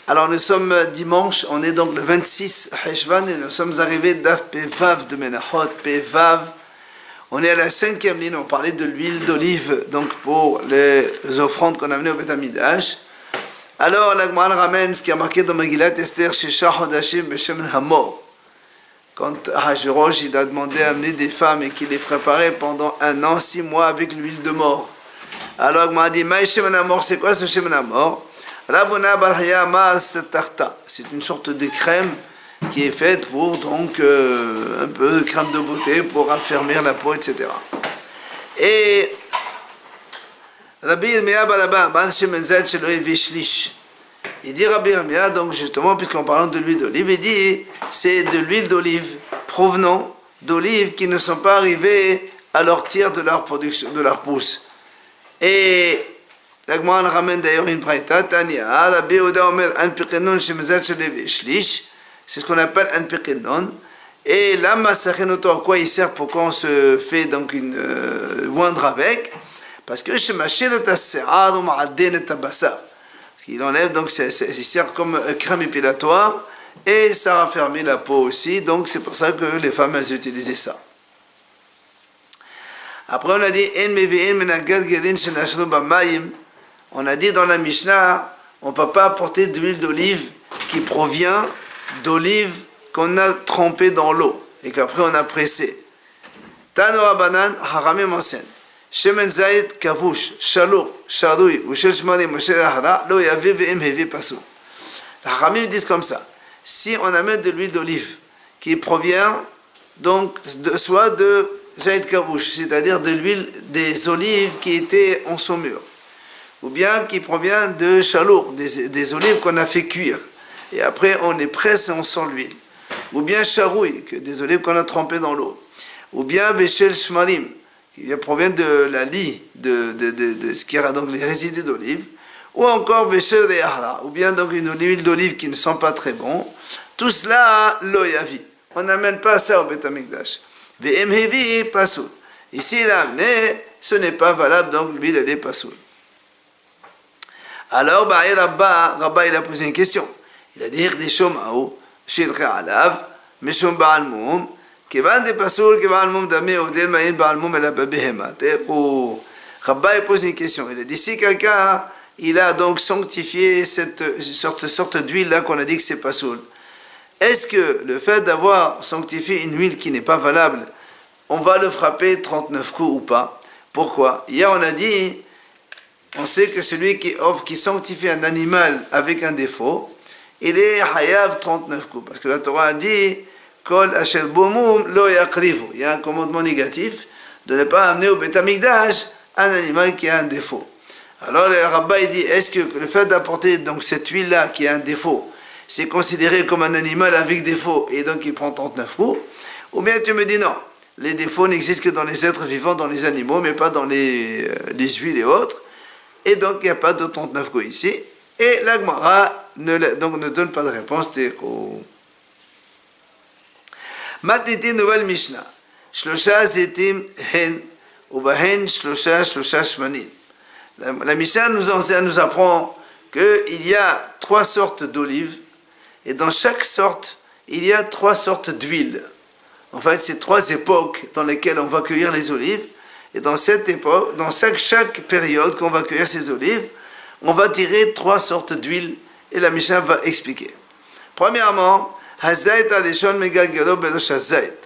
Alors nous sommes dimanche, on est donc le 26 Heshvan et nous sommes arrivés d'Af Pevav de Menachot, Pevav. On est à la 5e ligne, on parlait de l'huile d'olive donc pour les offrandes qu'on a amenées au Beth Amidash. Alors la Gemara ramène ce qui a marqué dans Megillat Esther chez Hodashim Beshem Hamor. Quand Ahashverosh il a demandé à amener des femmes et qu'il les préparait pendant 1 an, 6 mois avec l'huile de mort. Alors la Gemara dit Maï Shemen Hamor, c'est quoi ce Shemen Hamor? C'est une sorte de crème qui est faite pour donc un peu de crème de beauté pour affermir la peau, etc. Et Rabbi Yirmiyah Balaba, il dit Rabbi Yirmiyah, donc justement, puisqu'on parle de l'huile d'olive, il dit c'est de l'huile d'olive provenant d'olives qui ne sont pas arrivées à leur tir de leur production, de leur pousse. Et la Gemara ramène d'ailleurs une braïta, Tania, Rabbi Yehuda Omer, an piqenon shemezal shelev shlish, c'est ce qu'on appelle un piqenon. Et là, masachenoto, à quoi il sert, pourquoi on se fait donc une moindre avec? Parce que shemashir et as-se'ar ou ma'aden et tabassa. Parce qu'il enlève, donc il sert comme crème épilatoire et ça raffermit la peau aussi, donc c'est pour ça que les femmes elles utilisaient ça. Après on a dit en mevi'in menagad gedin shenashnu b'mayim. On a dit dans la Mishnah, on ne peut pas apporter de l'huile d'olive qui provient d'olive qu'on a trempée dans l'eau et qu'après on a pressé. Tano Rabanan, Haramim enseigne. Shemen Zayit Kavush, Shalouk, Shadoui, ou Shel Shmani, Moshe Ahara, Lo Yavi Ve'em Hevi Pasu. Les Haramim disent comme ça. Si on amène de l'huile d'olive qui provient donc soit de Zayit Kavush, c'est-à-dire de l'huile des olives qui étaient en saumure, ou bien qui provient de chalour, des olives qu'on a fait cuire, et après on les presse et on sent l'huile, ou bien charoui, des olives qu'on a trempées dans l'eau, ou bien veshel shmarim, qui provient de la lie, de ce qui a donc les résidus d'olive, ou encore veshel rehara, ou bien donc une huile d'olive qui ne sent pas très bon, tout cela lo yavi. On n'amène pas ça au Beth Amikdash. Ve'em hevi pasoul. Ici il a amené, ce n'est pas valable, donc l'huile elle est pasoul. Alors, Rabba, il a posé une question. Il a dit, Rabba, il pose une question. Il a dit, si quelqu'un, il a donc sanctifié cette sorte d'huile-là qu'on a dit que c'est pas saoul, est-ce que le fait d'avoir sanctifié une huile qui n'est pas valable, on va le frapper 39 coups ou pas? Pourquoi? Hier, on a dit, on sait que celui qui sanctifie un animal avec un défaut, il est hayav 39 coups. Parce que la Torah a dit, Kol asher bomum lo yakrivu. Il y a un commandement négatif de ne pas amener au Beth Amikdash un animal qui a un défaut. Alors le rabbin il dit, est-ce que le fait d'apporter donc cette huile-là qui a un défaut, c'est considéré comme un animal avec défaut et donc il prend 39 coups? Ou bien tu me dis non, les défauts n'existent que dans les êtres vivants, dans les animaux, mais pas dans les huiles et autres. Et donc, il n'y a pas de 39 coups ici. Et la Gemara ne donne pas de réponse. Matiti, nouvelle Mishnah. Shlosha zetim hen, ubahen shlosha shmanit. La Mishnah nous apprend qu'il y a 3 sortes d'olives. Et dans chaque sorte, il y a 3 sortes d'huile. En fait, c'est 3 époques dans lesquelles on va cueillir les olives. Et dans cette époque, dans chaque période qu'on va cueillir ces olives, on va tirer 3 sortes d'huile et la Mishnah va expliquer. Premièrement, Hazayt Adeshon Megagelo Belosh Hazayt.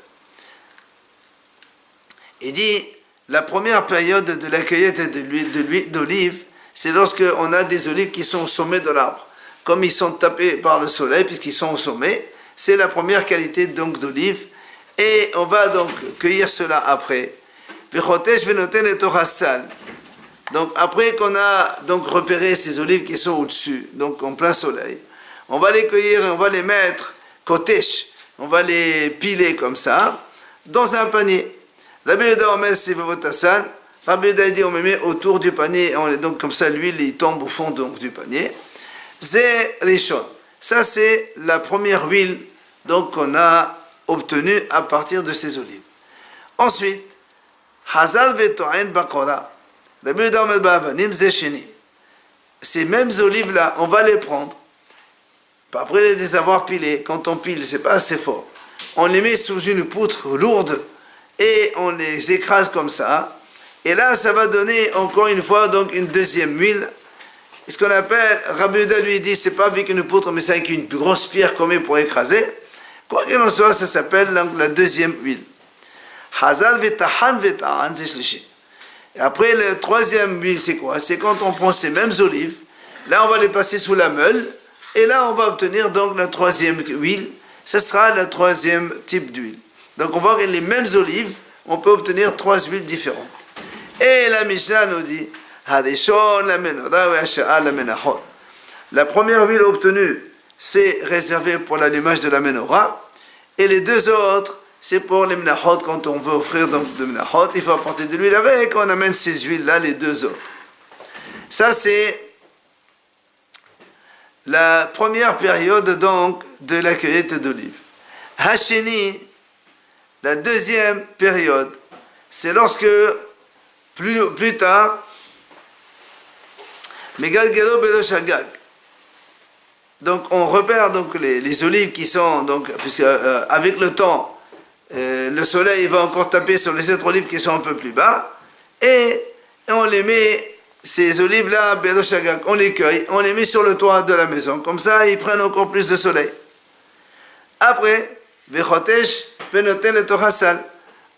Il dit, la première période de la cueillette de l'huile d'olive, c'est lorsque on a des olives qui sont au sommet de l'arbre. Comme ils sont tapés par le soleil, puisqu'ils sont au sommet, c'est la première qualité donc d'olive. Et on va donc cueillir cela après. Donc après qu'on a donc repéré ces olives qui sont au-dessus, donc en plein soleil, on va les cueillir et on va les mettre kotesh, on va les piler comme ça dans un panier. Rabbi Yehuda Omer Sivavotasan, Rabbi Yehuda dit on me met autour du panier, donc comme ça l'huile il tombe au fond donc du panier. Zé Rishon, ça c'est la première huile donc qu'on a obtenue à partir de ces olives. Ensuite Hazal veto'en bakora. Rabbi Yehuda Omer ba'avanim ze sheni. Ces mêmes olives là, on va les prendre Après les avoir pilés, quand on pile, c'est pas assez fort. On les met sous une poutre lourde et on les écrase comme ça. Et là, ça va donner encore une fois donc une deuxième huile. Et ce qu'on appelle, Rabbi Yehuda lui dit, c'est pas avec une poutre, mais c'est avec une grosse pierre qu'on met pour écraser. Quoi qu'il en soit, ça s'appelle donc la deuxième huile. Hazal vetahan vetahan, c'est shlishi. Et après, la troisième huile, c'est quoi? C'est quand on prend ces mêmes olives, là on va les passer sous la meule, et là on va obtenir donc la troisième huile. Ce sera le troisième type d'huile. Donc on voit que les mêmes olives, on peut obtenir trois huiles différentes. Et la Mishnah nous dit, la première huile obtenue, c'est réservé pour l'allumage de la menorah, et les deux autres, c'est pour les menachot. Quand on veut offrir donc de menachot, il faut apporter de l'huile avec, on amène ces huiles-là, les deux autres. Ça, c'est la première période donc de la cueillette d'olives. Hacheni, la deuxième période, c'est lorsque plus tard, Megalgelo Bedoshagag. Donc on repère donc les olives qui sont donc, puisque avec le temps, le soleil va encore taper sur les autres olives qui sont un peu plus bas, et on les met, ces olives-là, Bedoshagag, on les cueille, on les met sur le toit de la maison, comme ça ils prennent encore plus de soleil. Après, Vechotesh Penoten et Torasal,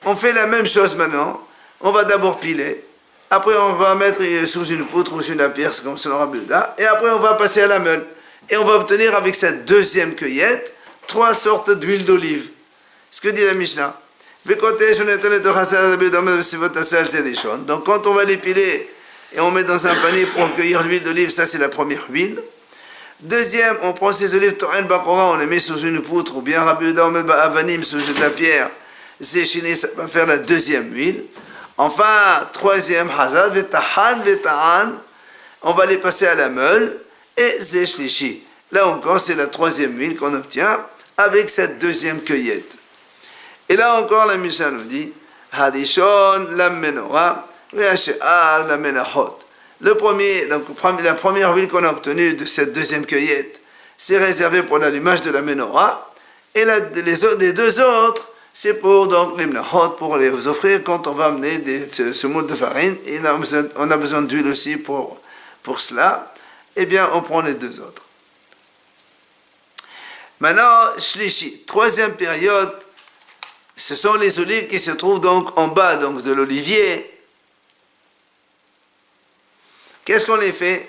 on fait la même chose maintenant, on va d'abord piler, après on va mettre sous une poutre ou sous une pierre, comme c'est le Rabbi Yehuda, et après on va passer à la meule. Et on va obtenir avec cette deuxième cueillette trois sortes d'huile d'olive. Ce que dit la Mishnah. Donc quand on va les piler et on met dans un panier pour cueillir l'huile d'olive, ça c'est la première huile. Deuxième, on prend ces olives Toren Bakora, on les met sous une poutre, ou bien Rabbi Yehuda, on met Avanim sous de la pierre. Zéchiné, ça va faire la deuxième huile. Enfin, troisième, Hazad, Vetahan, Vetahan, on va les passer à la meule. Et Zeshlishi. Là encore, c'est la troisième huile qu'on obtient avec cette deuxième cueillette. Et là encore, la Mishnah nous dit Hadishon la menorah, ve'ashe'ar la menachot. Le premier, donc la première huile qu'on a obtenue de cette deuxième cueillette, c'est réservé pour l'allumage de la menorah. Et les deux autres, c'est pour donc les menachot, pour les offrir quand on va amener ce moule de farine. Et on a besoin d'huile aussi pour cela. Eh bien, on prend les deux autres. Maintenant, Shlishi, troisième période, ce sont les olives qui se trouvent donc en bas donc, de l'olivier. Qu'est-ce qu'on les fait?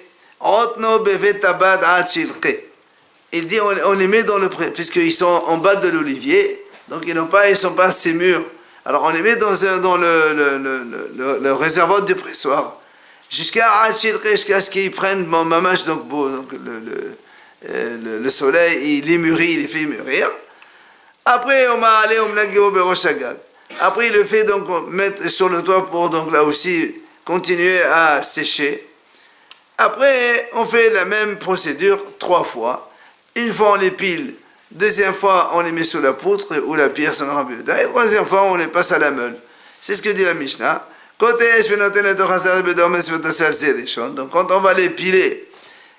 Il dit, on les met dans le puisqu'ils sont en bas de l'olivier, donc ils ne sont pas assez mûrs. Alors on les met dans le réservoir du pressoir. Jusqu'à ce qu'ils prennent mon mamage, donc le soleil, il les mûrit, il les fait mûrir. Après, après, il le fait donc mettre sur le toit pour donc là aussi continuer à sécher. Après, on fait la même procédure 3 fois. Une fois, on les pile. Deuxième fois, on les met sous la poutre ou la pierre sur le Rabbi Yehuda. Et troisième fois, on les passe à la meule. C'est ce que dit la Mishnah. Donc quand on va les piler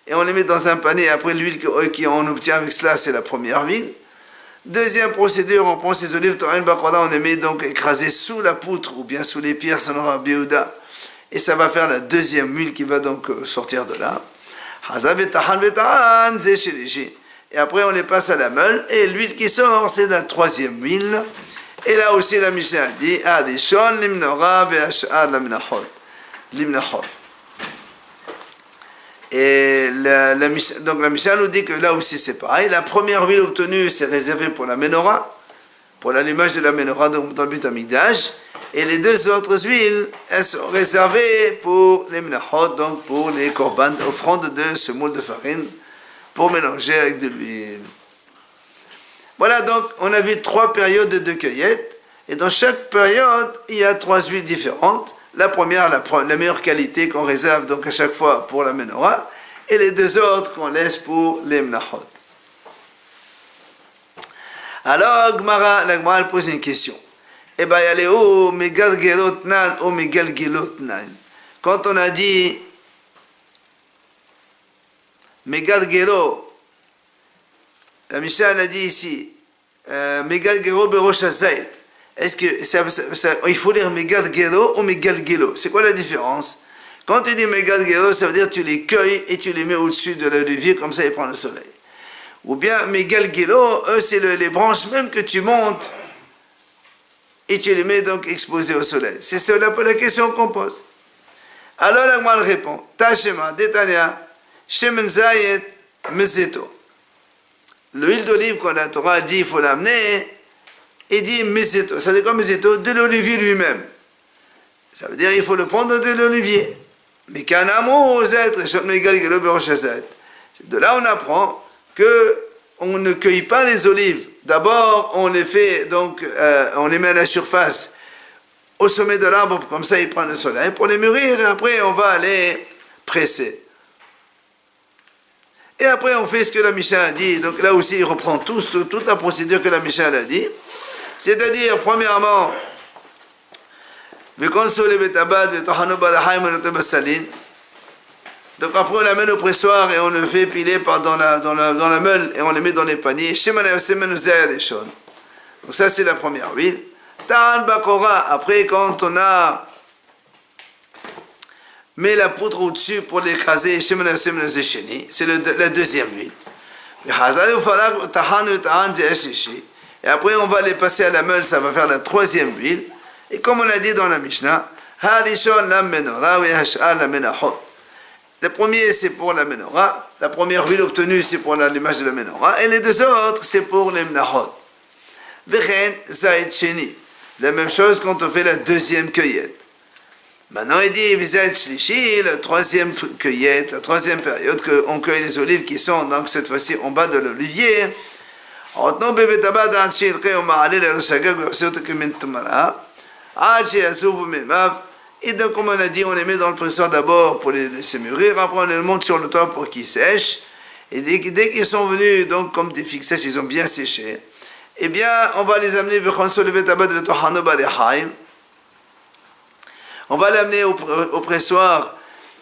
et on les met dans un panier, après l'huile qu'on obtient avec cela, c'est la première huile. Deuxième procédure, on prend ces olives Toren Bakroda, on les met donc écrasées sous la poutre ou bien sous les pierres selon Rabbi Yehuda, et ça va faire la deuxième huile qui va donc sortir de là. Et après on les passe à la meule et l'huile qui sort, c'est la troisième huile. Et là aussi, la Mishnah dit Adishon limnora ve'ash'ar lamnachot. Limnachot. Et donc la Mishnah nous dit que là aussi c'est pareil. La première huile obtenue, c'est réservé pour la menorah, pour l'allumage de la menorah dans le but Hamikdash. Et les deux autres huiles, elles sont réservées pour les menachot, donc pour les korban, offrandes de ce moule de farine, pour mélanger avec de l'huile. Voilà, donc on a vu 3 périodes de cueillette, et dans chaque période, il y a 3 huiles différentes. La première, la meilleure qualité qu'on réserve donc à chaque fois pour la menorah, et les deux autres qu'on laisse pour les menachot. Alors, la Gemara pose une question. Eh bien, il y a les megalgelot nan ou megalgelot nan. Quand on a dit megalgelo, la Mishnah a dit ici, Megal Gero Berosh Hazait. Est-ce que il faut lire Megal Gero ou Megal Gelo? C'est quoi la différence? Quand tu dis Megal Gero, ça veut dire que tu les cueilles et tu les mets au-dessus de l'olivier, comme ça ils prennent le soleil. Ou bien Megal Gelo, eux c'est les branches même que tu montes et tu les mets donc exposées au soleil. C'est cela la question qu'on pose. Alors la Gemara répond, Tashema, Detania, Shemen Zayet, Mezeto. L'huile d'olive qu'on a Torah dit, il faut l'amener, et dit Mezeto. Ça veut dire quoi Mezeto? De l'olivier lui-même. Ça veut dire il faut le prendre de l'olivier. Mais qu'un amour aux êtres, de là on apprend que on ne cueille pas les olives. D'abord, on les fait, donc, on les met à la surface, au sommet de l'arbre, comme ça ils prennent le soleil, pour les mûrir, et après on va les presser. Et après on fait ce que la Mishnah a dit, donc là aussi il reprend toute la procédure que la Mishnah a dit, c'est-à-dire, premièrement, donc après on l'amène au pressoir et on le fait piler dans la meule et on le met dans les paniers. Donc ça c'est la première huile. Après quand on a mis la poudre au-dessus pour l'écraser, c'est la deuxième huile. Et après on va les passer à la meule, ça va faire la troisième huile. Et comme on l'a dit dans la Mishnah, le premier c'est pour la menorah, la première huile obtenue c'est pour l'allumage de la menorah, et les deux autres c'est pour les menachot. La même chose quand on fait la deuxième cueillette. Maintenant il dit la troisième cueillette, la troisième période qu'on cueille les olives qui sont donc cette fois-ci en bas de l'olivier. Et donc, comme on a dit, on les met dans le pressoir d'abord pour les laisser mûrir, après on les monte sur le toit pour qu'ils sèchent. Et dès qu'ils sont venus, donc comme des figues sèches, ils ont bien séché, eh bien, on va les amener, on va l'amener au pressoir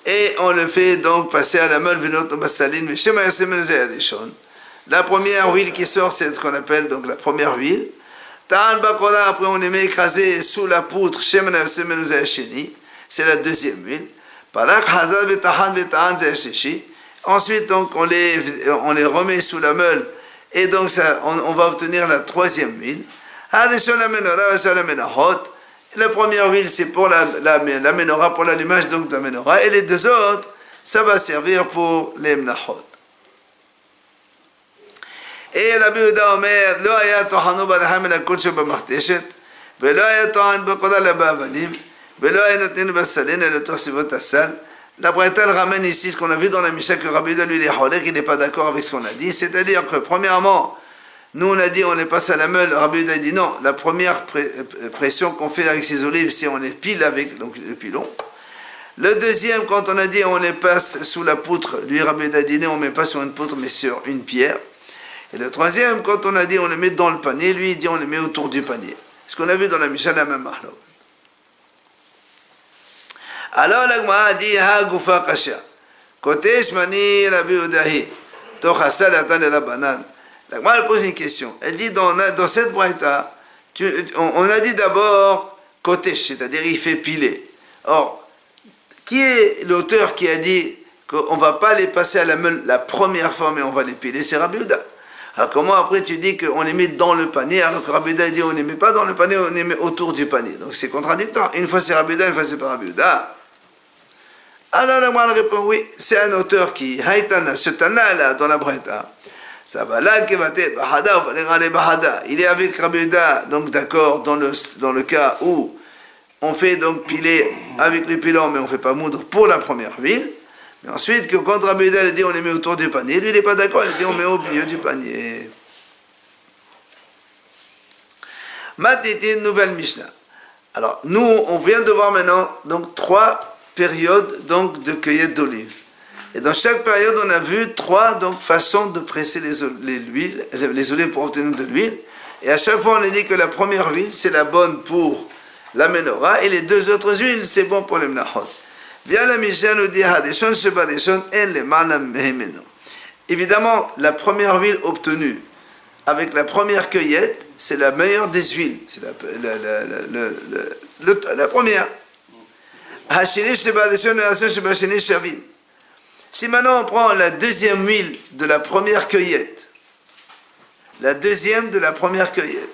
et on le fait donc passer à la meule. La première huile qui sort, c'est ce qu'on appelle donc la première huile. Après on les met écrasés sous la poutre, c'est la deuxième huile. Ensuite donc on les remet sous la meule et donc ça, on va obtenir la troisième huile. La première huile c'est pour la menorah, pour l'allumage donc de la menorah, et les deux autres ça va servir pour les menachot. Et Rabbi Yehuda Omer, לא היה טוחנו בלחם מן הקודש במכתשת, ולא היה טוען בקודה לבאבנים, ולא היה נותן בסלין אלא לתוך סביבות הסל. La Braïta ramène ici ce qu'on a vu dans la Mishnah, que Rabbi Yehuda lui il est cholé, qu'il n'est pas d'accord avec ce qu'on a dit. C'est-à-dire que premièrement, nous on a dit on les passe à la meule, Rabbi Yehuda dit non, la première pression qu'on fait avec ces olives, c'est on les pile avec donc, le pilon. Le deuxième, quand on a dit on les passe sous la poutre, lui Rabbi Yehuda dit non, on ne met pas sur une poutre mais sur une pierre. Et le troisième, quand on a dit on les met dans le panier, lui il dit on les met autour du panier. Ce qu'on a vu dans la Mishnah, la même mahlok. Alors la Gemara a dit ha gufa kasha. Kotesh mani Rabbi Yehudahi. Tochasal atan el banan. La Gemara pose une question. Elle dit dans cette braïta, on a dit d'abord kotesh, c'est-à-dire il fait piler. Or, qui est l'auteur qui a dit qu'on ne va pas les passer à la meule la première fois, mais on va les piler? C'est Rabbi Yehuda. Alors comment après tu dis qu'on les met dans le panier, alors que Rabbi Yehuda dit on ne les met pas dans le panier, on les met autour du panier. Donc c'est contradictoire. Une fois c'est Rabbi Yehuda, une fois c'est pas Rabbi Yehuda. Alors la Gemara répond oui, c'est un auteur qui, Haïtana, ce Tana là dans la Braïta, ça va là, il est avec Rabbi Yehuda, donc d'accord, dans le cas où on fait donc piler avec le pilon, mais on ne fait pas moudre pour la première huile. Mais ensuite, que quand Rabbi Yehuda dit on les met autour du panier, lui il n'est pas d'accord, il dit on met au milieu du panier. Matiti, une nouvelle Mishnah. Alors, nous, on vient de voir maintenant donc 3 périodes donc, de cueillette d'olives. Et dans chaque période, on a vu 3 donc, façons de presser les olives pour obtenir de l'huile. Et à chaque fois, on a dit que la première huile, c'est la bonne pour la menorah, et les 2 autres huiles, c'est bon pour les menachot. Via la Mishnah nous dit évidemment, la première huile obtenue avec la première cueillette, c'est la meilleure des huiles. C'est la première. Si maintenant on prend la deuxième huile de la première cueillette, la deuxième de la première cueillette,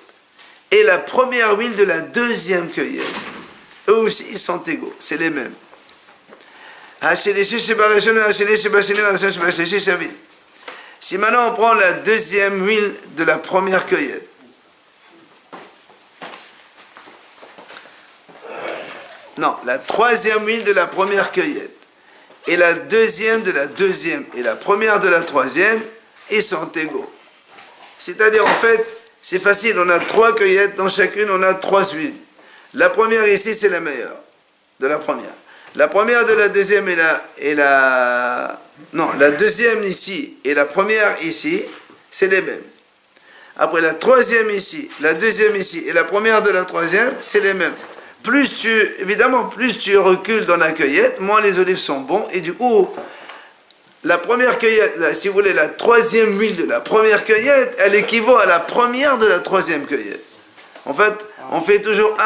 et la première huile de la deuxième cueillette, eux aussi ils sont égaux, c'est les mêmes. Si maintenant on prend la deuxième huile de la première cueillette, non, la troisième huile de la première cueillette, et la deuxième de la deuxième, et la première de la troisième, ils sont égaux. C'est-à-dire, en fait, c'est facile, on a 3 cueillettes, dans chacune on a 3 huiles. La première ici, c'est la meilleure, de la première. La première de la deuxième la deuxième ici et la première ici, c'est les mêmes. Après la troisième ici, la deuxième ici et la première de la troisième, c'est les mêmes. Plus tu recules dans la cueillette, moins les olives sont bons. Et du coup, la première cueillette, si vous voulez, la troisième huile de la première cueillette, elle équivaut à la première de la troisième cueillette. En fait, on fait toujours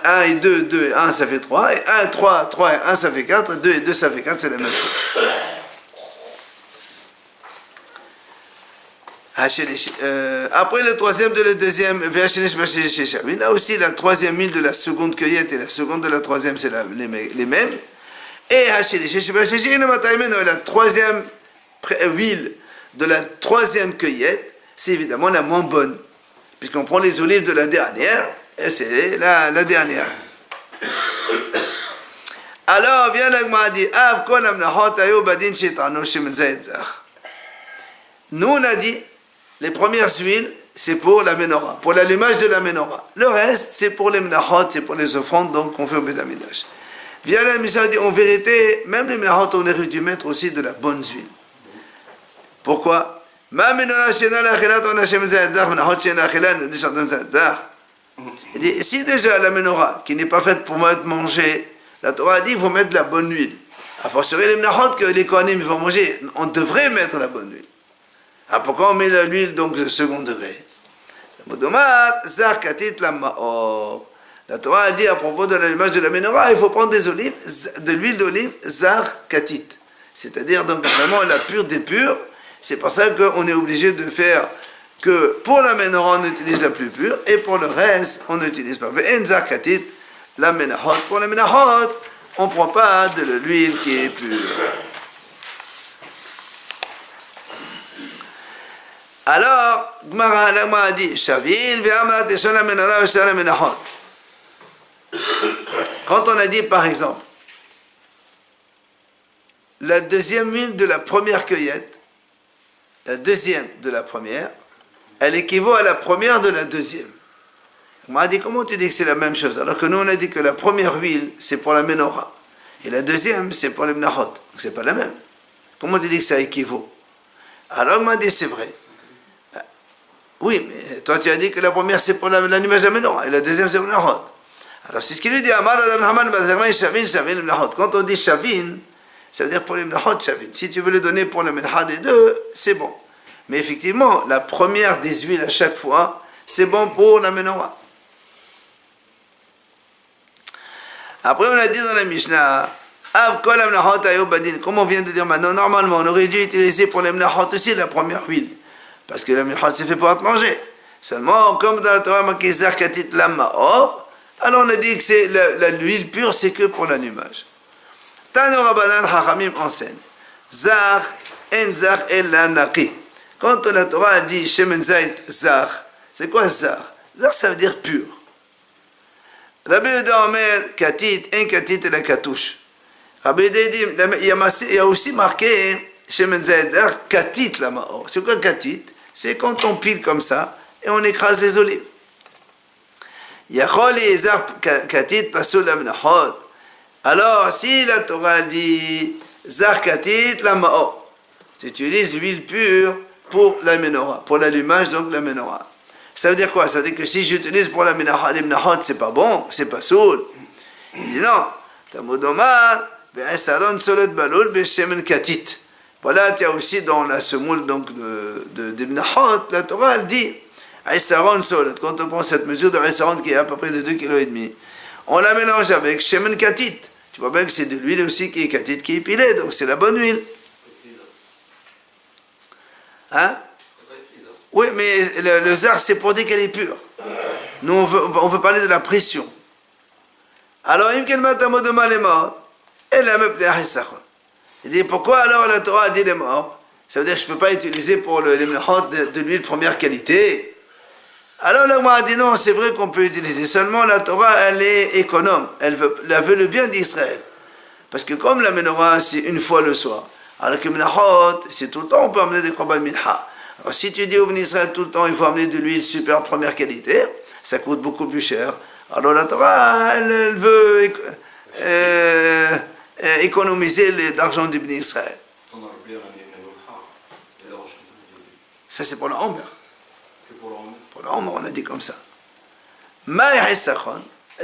1 et 2, 2 et 1, ça fait 3, et 1, 3, 3 et 1, ça fait 4, 2 et 2, ça fait 4, c'est la même chose. Après le troisième de la deuxième, là aussi la troisième huile de la seconde cueillette et la seconde de la troisième, c'est les mêmes. Et la troisième huile de la troisième cueillette, c'est évidemment la moins bonne, puisqu'on prend les olives de la dernière, et c'est la dernière. Alors vient l'Agma dit, nous on a dit, les premières huiles, c'est pour la menorah, pour l'allumage de la menorah. Le reste, c'est pour les menachot, c'est pour les offrandes, donc on fait au Beth Amikdash. Vient la Mishnah dit, en vérité, même les menachot, on aurait dû mettre aussi de la bonne huile. Pourquoi? Il dit, si déjà la menorah, qui n'est pas faite pour être mangée, la Torah dit, il faut mettre de la bonne huile. A fortiori les menachot que les kohanim vont manger, on devrait mettre la bonne huile. Alors pourquoi on met l'huile donc de second degré? La Torah a dit à propos de l'allumage de la menorah, il faut prendre de l'huile d'olive zar katit, c'est-à-dire donc vraiment la pure des pures. C'est pour ça qu'on est obligé de faire que pour la menorah on utilise la plus pure et pour le reste on n'utilise pas. Zar katit, la menachot. Pour la menachot, on ne prend pas de l'huile qui est pure. Alors, Gmara a dit, quand on a dit par exemple, la deuxième huile de la première cueillette, la deuxième de la première, elle équivaut à la première de la deuxième. Gmara a dit, comment tu dis que c'est la même chose? Alors que nous on a dit que la première huile c'est pour la menorah et la deuxième c'est pour les menachot. Donc c'est pas la même. Comment tu dis que ça équivaut? Alors Gmara a dit, c'est vrai. Oui, mais toi tu as dit que la première c'est pour l'allumage de la menorah et la deuxième c'est pour le menachot. Alors c'est ce qu'il lui dit. Quand on dit shavin, ça veut dire pour les menachot shavin. Si tu veux le donner pour le menachot des deux, c'est bon. Mais effectivement, la première des huiles à chaque fois, c'est bon pour la menorah. Après on a dit dans la Mishnah, comme on vient de dire maintenant, normalement on aurait dû utiliser pour les menachot aussi la première huile. Parce que la menachot c'est fait pour être mangé. Seulement, comme dans la Torah marqué zar katit lam ma'or, alors on a dit que c'est l'huile pure, c'est que pour l'allumage. Tano Rabbanan Chachamim enseigne. Zar en zar el naqi. Quand la Torah a dit shemen zayit zar, c'est quoi zar? Zar ça veut dire pur. Rabbi Yehuda Omer katit, en katit et la katouche. Rabbi Yehuda dit, il y a aussi marqué shemen zayit zar katit la ma'or. C'est quoi katit? C'est quand on pile comme ça et on écrase les olives. Yachol et zar katit pasul la menachot. Alors, si la Torah dit zar katit la ma'or, tu utilises l'huile pure pour la menorah, pour l'allumage donc la menorah. Ça veut dire quoi? Ça veut dire que si j'utilise pour la menorah, les menachot, c'est pas bon, c'est pas soul. Il dit non. Tamudomar be'esaron solot balul be'shemen katit. Voilà, il y a aussi dans la semoule donc d'Ibn Hot, la Torah elle dit Aïsaron Sol, quand on prend cette mesure de Aïsaron qui est à peu près de 2,5 kg, on la mélange avec Shemen Katit. Tu vois bien que c'est de l'huile aussi qui est Katit, qui est épilée, donc c'est la bonne huile. Hein? Oui, mais le zar c'est pour dire qu'elle est pure. Nous on veut parler de la pression. Alors, Imken Matamodoma les morts, elle a me plaît à Aïsaron. Il dit pourquoi alors la Torah a dit les morts? Ça veut dire que je ne peux pas utiliser pour les mlachot de l'huile première qualité. Alors la Gemara a dit non, c'est vrai qu'on peut utiliser. Seulement la Torah, elle est économe. Elle veut le bien d'Israël. Parce que comme la menorah, c'est une fois le soir. Alors que mlachot, c'est tout le temps, on peut amener des korban mincha. Alors si tu dis au Israël tout le temps, il faut amener de l'huile super première qualité, ça coûte beaucoup plus cher. Alors la Torah, elle veut économiser l'argent du Bnei Israël. Ça c'est pour la Homer. Pour la Homer, on a dit comme ça.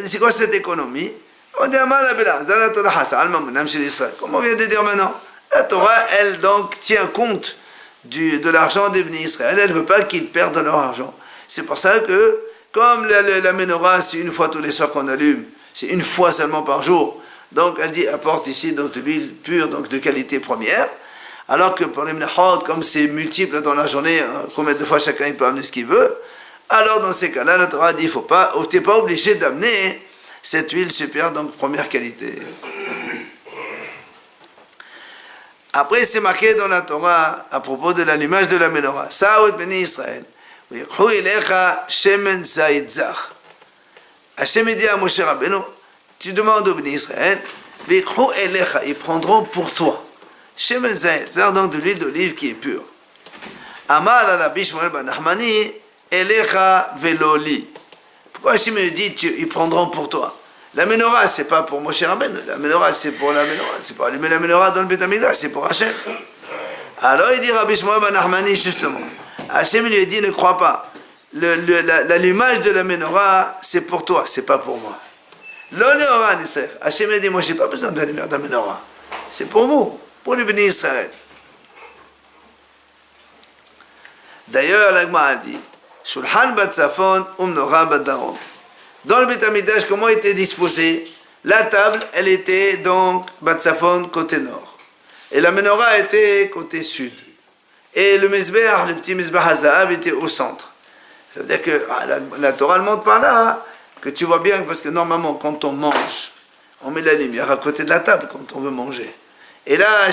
C'est quoi cette économie? On dit comme on vient de dire maintenant, la Torah, elle donc tient compte de l'argent des Bnei Israël. Elle ne veut pas qu'ils perdent leur argent. C'est pour ça que, comme la menorah, c'est une fois tous les soirs qu'on allume, c'est une fois seulement par jour. Donc elle dit apporte ici donc de l'huile pure, donc de qualité première. Alors que pour les mnachot, comme c'est multiple dans la journée, combien de fois chacun il peut amener ce qu'il veut, alors dans ces cas-là, la Torah dit tu n'es pas obligé d'amener cette huile super, donc première qualité. Après, c'est marqué dans la Torah à propos de l'allumage de la menorah. Sa'od b'nei Israël, v'yikhu ilecha shemen zayit zach. Hashem dit à Moshe Rabbeinu, tu demandes au Bnei Israël, ils prendront pour toi. Shemen zayit, c'est donc de l'huile d'olive qui est pure. Amar Rabbi Shmuel ben Nachmani, elecha veloli. Pourquoi Hashem dit, ils prendront pour toi? La menorah, c'est pas pour Moshe Rabbeinu. La menorah, c'est pour la menorah. C'est pour allumer la menorah dans le Beth Amikdash, c'est pour Hashem. Alors il dit Rabbi Shmuel ben Nachmani, justement. Hashem lui dit, ne crois pas. L'allumage de la menorah, c'est pour toi, c'est pas pour moi. L'oléora Nisref. Hashem a dit, moi, j'ai pas besoin d'allumer de la menorah. C'est pour vous, pour le béni Israël. D'ailleurs, la Gemara dit, Shulchan Batzafon, Umnora Badarom. Dans le Beth Amikdash, comment était disposé? La table, elle était donc Batzafon, côté nord. Et la menorah était côté sud. Et le Mizbeach, le petit Mizbeach Hazahav, était au centre. Ça veut dire que la Torah montre par là, que tu vois bien, parce que normalement, quand on mange, on met la lumière à côté de la table quand on veut manger. Et là,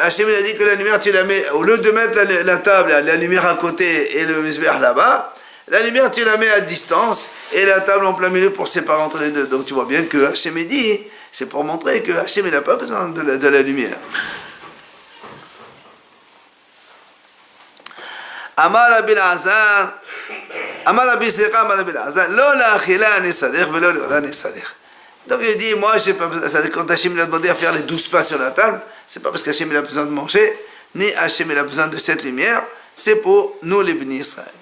Hachem a dit que la lumière, tu la mets, au lieu de mettre la table, la lumière à côté et le misbéach là-bas, la lumière, tu la mets à distance et la table en plein milieu pour séparer entre les deux. Donc tu vois bien que Hachem dit, c'est pour montrer que Hachem n'a pas besoin de la lumière. Amar Rabbi Azar, Amar Rabbi Slicha, Amar Rabbi Azar, lo la achila nesadech velo leola nesadech. Donc il dit, moi, j'ai pas besoin, c'est-à-dire quand Hachem a demandé à faire les 12 pas sur la table, c'est pas parce qu'Hachem a besoin de manger, ni Hachem a besoin de cette lumière, c'est pour nous les bénis Israël.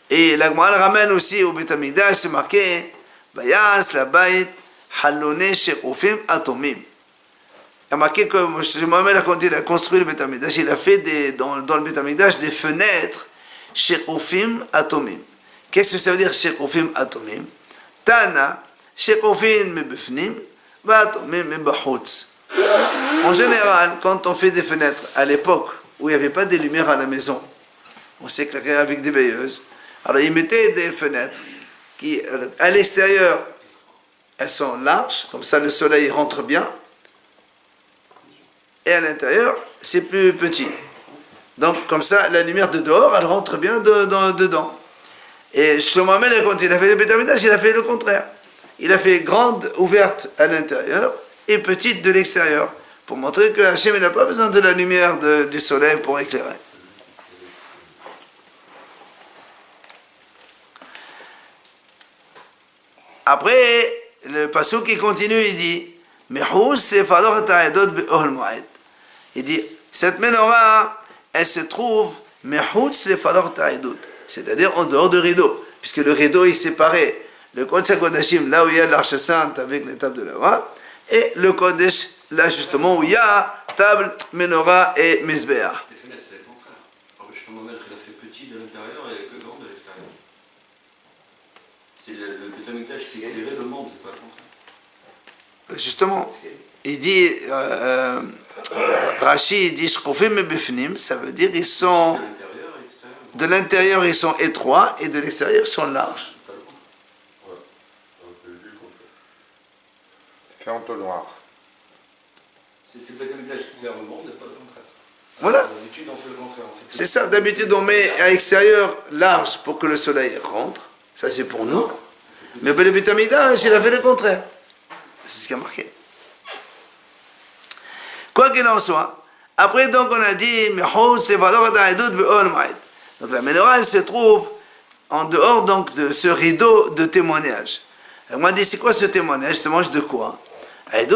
Et la Gemara ramène aussi au Beth Amikdash, c'est marqué, Bayas la Bayit halone she'ufim atomim. Il a marqué que Mohamed, quand il a construit le Beth Amikdash, il a fait dans le Beth Amikdash des fenêtres she'ufim atomim. Qu'est-ce que ça veut dire she'ufim atomim? Tana, she'ufim mebefnim, va'atomim mebachutz. En général, quand on fait des fenêtres, à l'époque où il n'y avait pas de lumière à la maison, on s'éclairait avec des veilleuses. Alors ils mettaient des fenêtres qui, à l'extérieur, elles sont larges, comme ça le soleil rentre bien, et à l'intérieur, c'est plus petit. Donc comme ça, la lumière de dehors, elle rentre bien dedans. Et Shlomo Hamelech, quand il a fait le Beth Amikdash, il a fait le contraire. Il a fait grande ouverte à l'intérieur et petite de l'extérieur, pour montrer que Hachem n'a pas besoin de la lumière du soleil pour éclairer. Après, le pasuk qui continue, il dit, il dit, cette menorah, elle se trouve, c'est-à-dire en dehors du rideau, puisque le rideau est séparé. Le Kodesh HaKodashim, là où il y a l'arche sainte avec l'étape de la loi, et le Kodesh, là justement où il y a table, menorah et mizbeach. Les fenêtres, c'est le contraire. Alors, justement, maître, il a fait petit de l'intérieur et que grand de l'extérieur. C'est le Beth Amikdash qui éclairait le monde, c'est pas le contraire. Justement, il dit, Rashi dit, Shkofim et Bifnim, ça veut dire ils sont, de l'intérieur ils sont étroits et de l'extérieur ils sont larges. Fait entonnoir. C'était le Beth Amikdash qui éclaire le monde et pas le contraire. Voilà. D'habitude, on fait le contraire. C'est ça, d'habitude on met à l'extérieur large pour que le soleil rentre, ça c'est pour nous. Mais le Beth Amikdash, il a fait le contraire. C'est ce qui a marqué. Quoi qu'il en soit, après donc on a dit, donc la menorah elle se trouve en dehors donc de ce rideau de témoignage. Et on m'a dit, c'est quoi ce témoignage? Ça mange de quoi? Il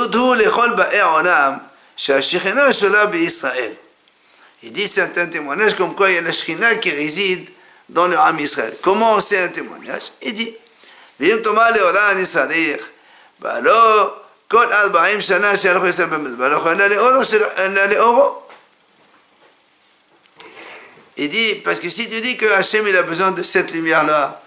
dit, c'est un témoignage comme quoi il y a la Shekhinah qui réside dans le Ham Israël. Comment c'est un témoignage? Il dit, כל 40 שנה שהלכו ישראל במדבר, לא יכולה לאורו, אלא לאורו. Il dit, parce que si tu dis que Hachem il a besoin de cette lumière-là,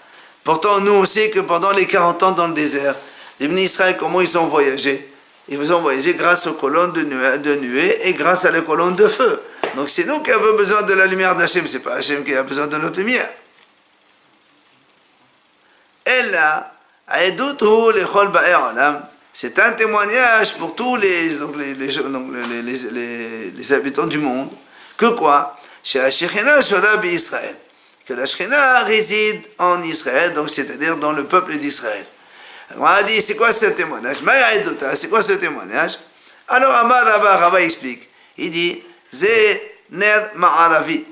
pourtant nous aussi que pendant les 40 ans dans le désert, les bénis Israël, comment ils ont voyagé? Ils ont voyagé grâce aux colonnes de nuée et grâce à les colonnes de feu. Donc c'est nous qui avons besoin de la lumière d'Hachem, c'est pas Hachem qui a besoin de notre lumière. Et là, Aïdoutou lechol ba'er olam, c'est un témoignage pour tous les habitants du monde. Que quoi? Que la Shekhinah réside en Israël, donc c'est-à-dire dans le peuple d'Israël. On a dit, c'est quoi ce témoignage? C'est quoi ce témoignage? Alors Amar Rava explique. Il dit, Zé Ner Ma'aravi.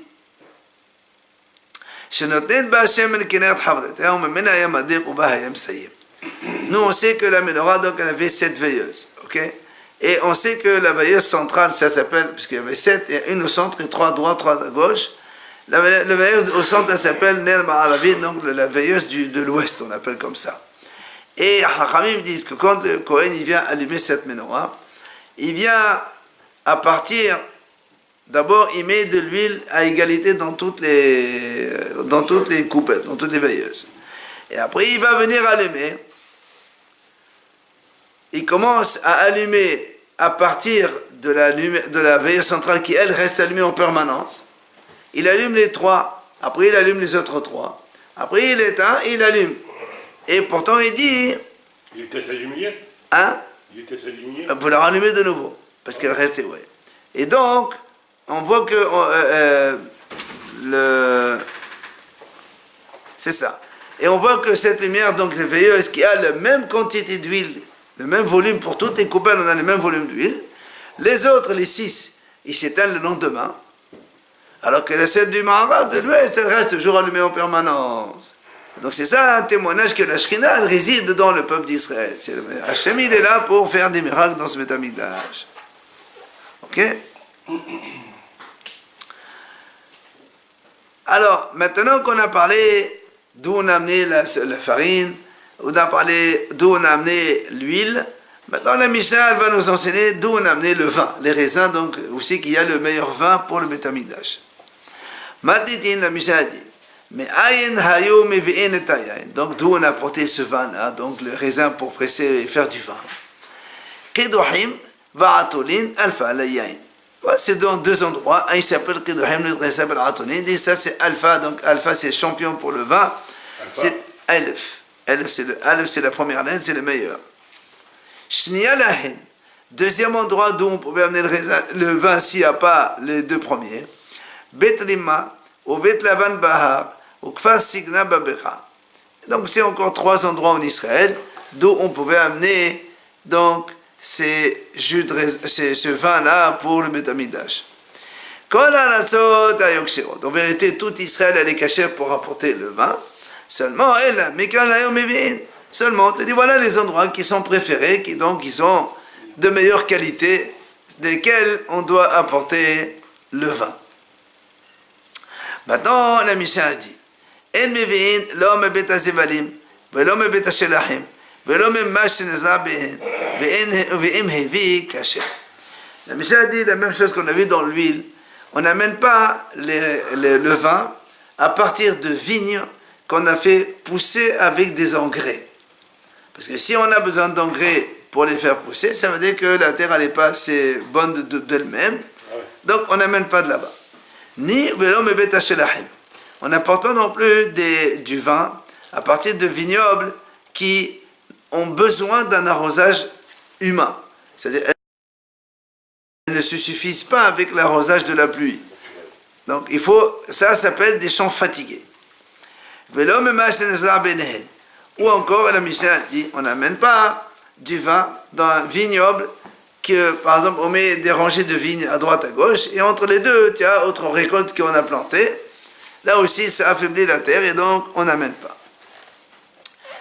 שנותנת בהשם אל כנרת חברתיה וממנה היה מדליק ובה היה מסיים. Nous, on sait que la menorah, donc, elle avait 7 veilleuses, ok? Et on sait que la veilleuse centrale, ça s'appelle, puisqu'il y avait 7, il y a une au centre et 3 à droite, 3 à gauche. La veilleuse au centre, elle s'appelle Ner Ma'aravi, donc la veilleuse de l'ouest, on l'appelle comme ça. Et Hachamim disent que quand le Kohen, il vient allumer cette menorah, il vient à partir, d'abord, il met de l'huile à égalité dans toutes les coupettes, dans toutes les veilleuses. Et après, il va venir allumer. Il commence à allumer à partir de la veilleuse centrale qui, elle, reste allumée en permanence. Il allume les 3, après il allume les autres 3. Après il éteint, il allume. Et pourtant il dit... Il était allumé? Hein? Il était allumé? Pour la rallumer de nouveau, parce qu'elle restait, ouais. Et donc, on voit que... c'est ça. Et on voit que cette lumière, donc les veilleuses, qui a la même quantité d'huile, le même volume pour toutes les coupettes, on a le même volume d'huile. Les autres, les 6, ils s'éteignent le lendemain. Alors que la celle du Ma'arav, de l'Ouest, elle reste toujours allumée en permanence. Donc c'est ça un témoignage que la Shekhinah, elle réside dans le peuple d'Israël. Hachem, il est là pour faire des miracles dans ce Beth Amikdash. Ok? Alors, maintenant qu'on a parlé d'où on a amené la farine, on a parlé d'où on a amené l'huile, maintenant la Mishnah elle va nous enseigner d'où on a amené le vin, les raisins, donc aussi qu'il y a le meilleur vin pour le Beth Amikdash. Matitin, la Mishnah dit, mais ayin hayo mevi'en et ayin, donc d'où on a apporté ce vin-là, donc le raisin pour presser et faire du vin. Kedohim va'atolin alfa la yain. C'est dans 2 endroits. Un il s'appelle Kedohim, l'autre il s'appelle Atolin. Et ça c'est Alpha, donc Alpha c'est champion pour le vin. C'est Aleph. Aleph c'est la première laine, c'est le meilleur. Shnia lahen. Deuxième endroit d'où on pouvait amener le vin s'il n'y a pas les 2 premiers. Bet Rima, ou Bet Lavan Bahar, ou Kfar Signa Babecha. Donc c'est encore 3 endroits en Israël d'où on pouvait amener donc ce vin-là pour le Beth Amikdash. En vérité, tout Israël elle est cachée pour apporter le vin. Seulement, seulement, tu dis voilà les endroits qui sont préférés, qui sont de meilleure qualité, desquels on doit apporter le vin. Maintenant, la Mishnah dit En mevi'in lo mebet hazevalim, velo mebet hashelachim. ולא ממה שנזרע בהם, ואם הביא כאשר. La Mishnah a dit la même chose qu'on a vu dans l'huile. On n'amène pas le vin à partir de vignes qu'on a fait pousser avec des engrais. Parce que si on a besoin d'engrais pour les faire pousser, ça veut dire que la terre n'est pas assez bonne d'elle-même. Donc on n'amène pas de là-bas. Ni velo mebet hashelachim. On n'apporte pas non plus du vin à partir de vignobles qui ont besoin d'un arrosage humain. C'est-à-dire elles ne se suffisent pas avec l'arrosage de la pluie. Donc il faut, ça s'appelle des champs fatigués. Ou encore la Mishnah dit, on n'amène pas du vin dans un vignoble que, par exemple, on met des rangées de vignes à droite à gauche et entre les deux, il y a autre récolte qu'on a plantée. Là aussi, ça affaiblit la terre et donc on n'amène pas.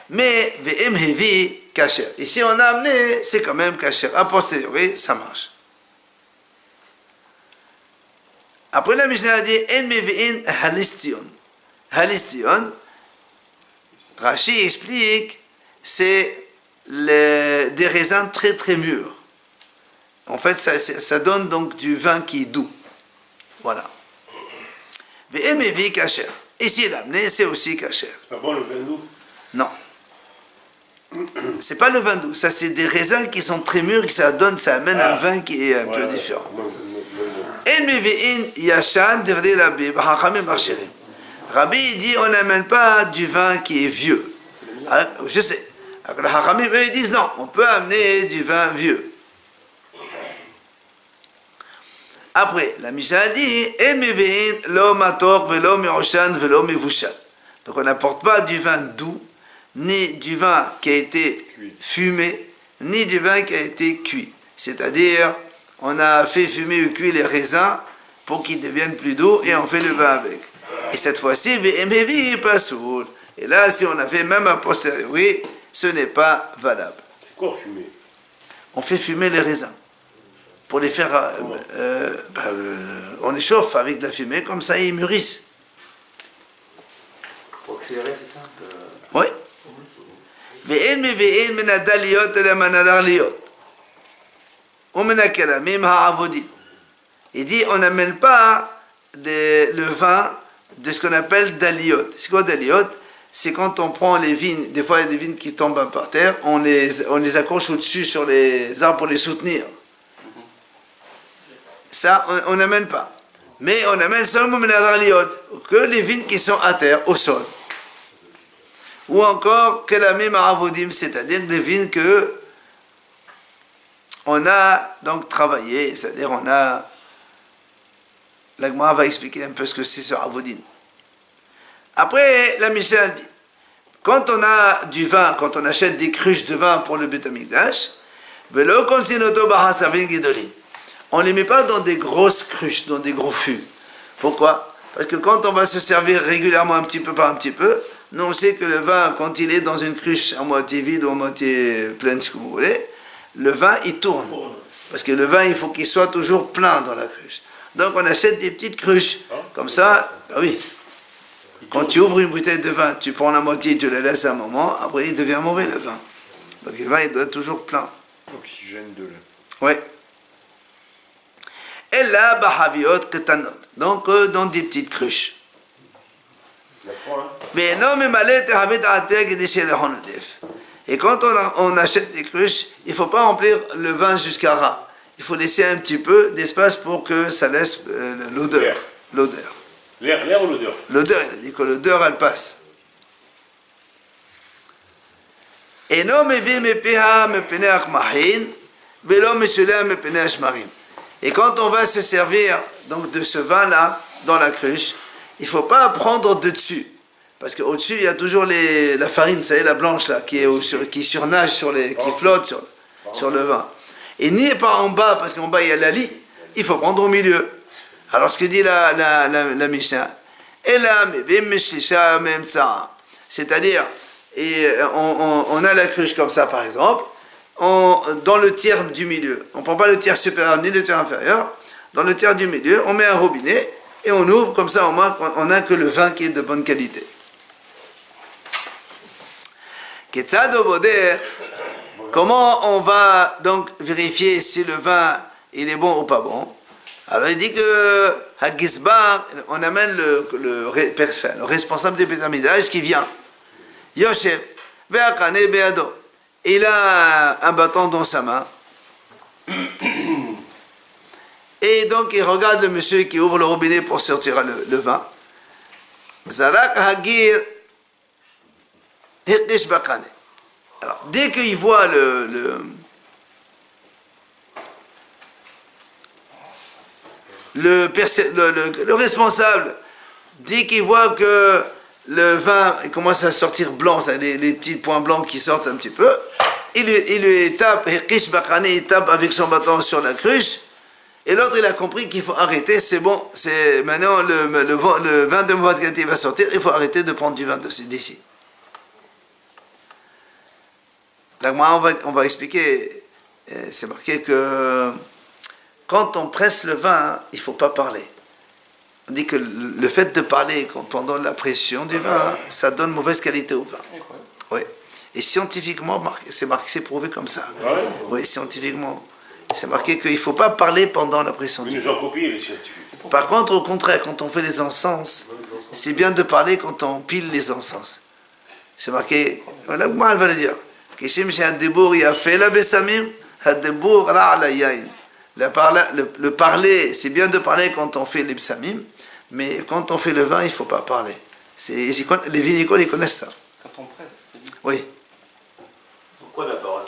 Mais v'em hevi kasher. Ici, on a amené, c'est quand même kasher. A posteriori, ça marche. Après, la Mishnah a dit en mevi'in halistion. Halistion, Rashi explique, c'est des raisins très très mûrs. En fait, ça donne donc du vin qui est doux. Voilà. V'em hevi kasher. Ici, l'amené, c'est aussi kasher. C'est pas bon le vin doux? Non. C'est pas le vin doux, ça c'est des raisins qui sont très mûrs, ça amène un vin qui est un peu différent. Rabbi dit on n'amène pas du vin qui est vieux. Alors, je sais. Alors, les Hachamim eux ils disent non, on peut amener du vin vieux. Après, la Mishnah dit donc on n'apporte pas du vin doux, ni du vin qui a été fumé, ni du vin qui a été cuit. C'est-à-dire, on a fait fumer ou cuire les raisins pour qu'ils deviennent plus doux et on fait le vin avec. Et cette fois-ci, et là, si on a fait même a posteriori, ce n'est pas valable. C'est quoi fumer? On fait fumer les raisins. Pour les faire... on les chauffe avec de la fumée, comme ça ils mûrissent. Pour accélérer, c'est ça Oui. Il dit on n'amène pas le vin de ce qu'on appelle daliot. C'est quoi daliot? C'est quand on prend les vignes, des fois il y a des vignes qui tombent par terre, on les accroche au-dessus sur les arbres pour les soutenir. Ça, on n'amène pas. Mais on amène seulement que les vignes qui sont à terre, au sol. Ou encore, kelamim aravodim, c'est-à-dire des vignes que on a donc travaillé, c'est-à-dire on a... La Gemara va expliquer un peu ce que c'est ce avodim. Après, la Mishnah dit, quand on a du vin, quand on achète des cruches de vin pour le Beit Hamikdash, on ne les met pas dans des grosses cruches, dans des gros fûts. Pourquoi? Parce que quand on va se servir régulièrement un petit peu par un petit peu, nous on sait que le vin, quand il est dans une cruche à moitié vide ou à moitié pleine, ce que vous voulez, le vin il tourne. Parce que le vin, il faut qu'il soit toujours plein dans la cruche. Donc on achète des petites cruches. Comme ça, bah oui. Quand tu ouvres une bouteille de vin, tu prends la moitié, tu la laisses un moment, après il devient mauvais le vin. Donc le vin, il doit être toujours plein. Oxygène de lait. Oui. Et là, bahaviot ketanot. Donc dans des petites cruches. Mais non, mais malais et quand on achète des cruches, il ne faut pas remplir le vin jusqu'à ras. Il faut laisser un petit peu d'espace pour que ça laisse l'odeur. L'odeur. L'air ou l'odeur? L'odeur, il a dit que l'odeur, elle passe. Et non, mais et quand on va se servir donc de ce vin-là dans la cruche, il ne faut pas prendre de dessus. Parce qu'au-dessus, il y a toujours la farine, vous savez, la blanche là, qui surnage, qui flotte sur le vin. Et ni pas en bas, parce qu'en bas il y a la lie, il faut prendre au milieu. Alors ce que dit la Mishnah, c'est-à-dire, on a la cruche comme ça par exemple, dans le tiers du milieu, on ne prend pas le tiers supérieur ni le tiers inférieur, dans le tiers du milieu, on met un robinet et on ouvre, comme ça au moins on n'a que le vin qui est de bonne qualité. Comment on va donc vérifier si le vin il est bon ou pas bon. Alors il dit que Hagizbar, on amène le responsable du Beth Amikdash qui vient. Yoshev, Ve'akane Be'ado. Il a un bâton dans sa main. Et donc il regarde le monsieur qui ouvre le robinet pour sortir le vin. Zarak Hagir Hirkish Bakane. Alors dès qu'il voit le responsable, dès qu'il voit que le vin il commence à sortir blanc, les petits points blancs qui sortent un petit peu, il lui tape, il tape avec son bâton sur la cruche, et l'autre il a compris qu'il faut arrêter, c'est bon, c'est maintenant le vin de mauvaise qualité va sortir, il faut arrêter de prendre du vin d'ici. Là, on va expliquer, c'est marqué que quand on presse le vin, il ne faut pas parler. On dit que le fait de parler pendant la pression du vin, ça donne mauvaise qualité au vin. Oui. Et scientifiquement, c'est prouvé comme ça. Oui, scientifiquement. C'est marqué qu'il ne faut pas parler pendant la pression du vin. Ils nous ont copié les scientifiques. Par contre, au contraire, quand on fait les encens, c'est bien de parler quand on pile les encens. C'est marqué, voilà, moi elle va le dire. Le parler, c'est bien de parler quand on fait les psamim, mais quand on fait le vin, il ne faut pas parler. Les vinicoles, ils connaissent ça. Quand on presse, c'est dit. Oui. Pourquoi la parole?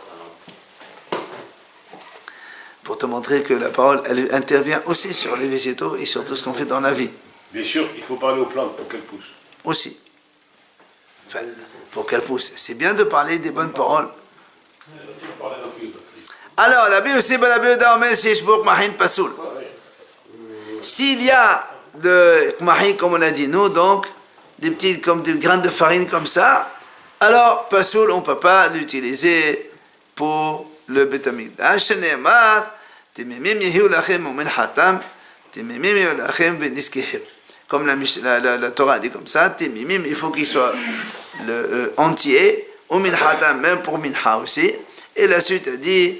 Pour te montrer que la parole, elle intervient aussi sur les végétaux et sur tout ce qu'on fait dans la vie. Bien sûr, il faut parler aux plantes pour qu'elles poussent. Aussi. Enfin, pour qu'elles poussent. C'est bien de parler des bonnes paroles. Alors, la Bible aussi, s'il y a de kmahin, comme on a dit nous, donc, comme des grains de farine comme ça, alors, pasoul, on ne peut pas l'utiliser pour le Beth Amikdash. Comme la Torah dit comme ça, il faut qu'il soit entier, ou minhatam, même pour minha aussi. Et la suite dit,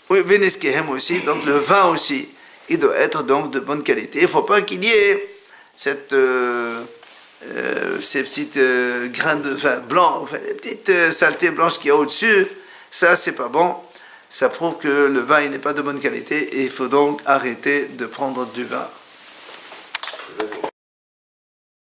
oui, veniskehem aussi, donc le vin aussi, il doit être donc de bonne qualité. Il ne faut pas qu'il y ait ces petites grains de vin blanc, enfin, les petites saletés blanches qu'il y a au-dessus. Ça, c'est pas bon. Ça prouve que le vin il n'est pas de bonne qualité et il faut donc arrêter de prendre du vin.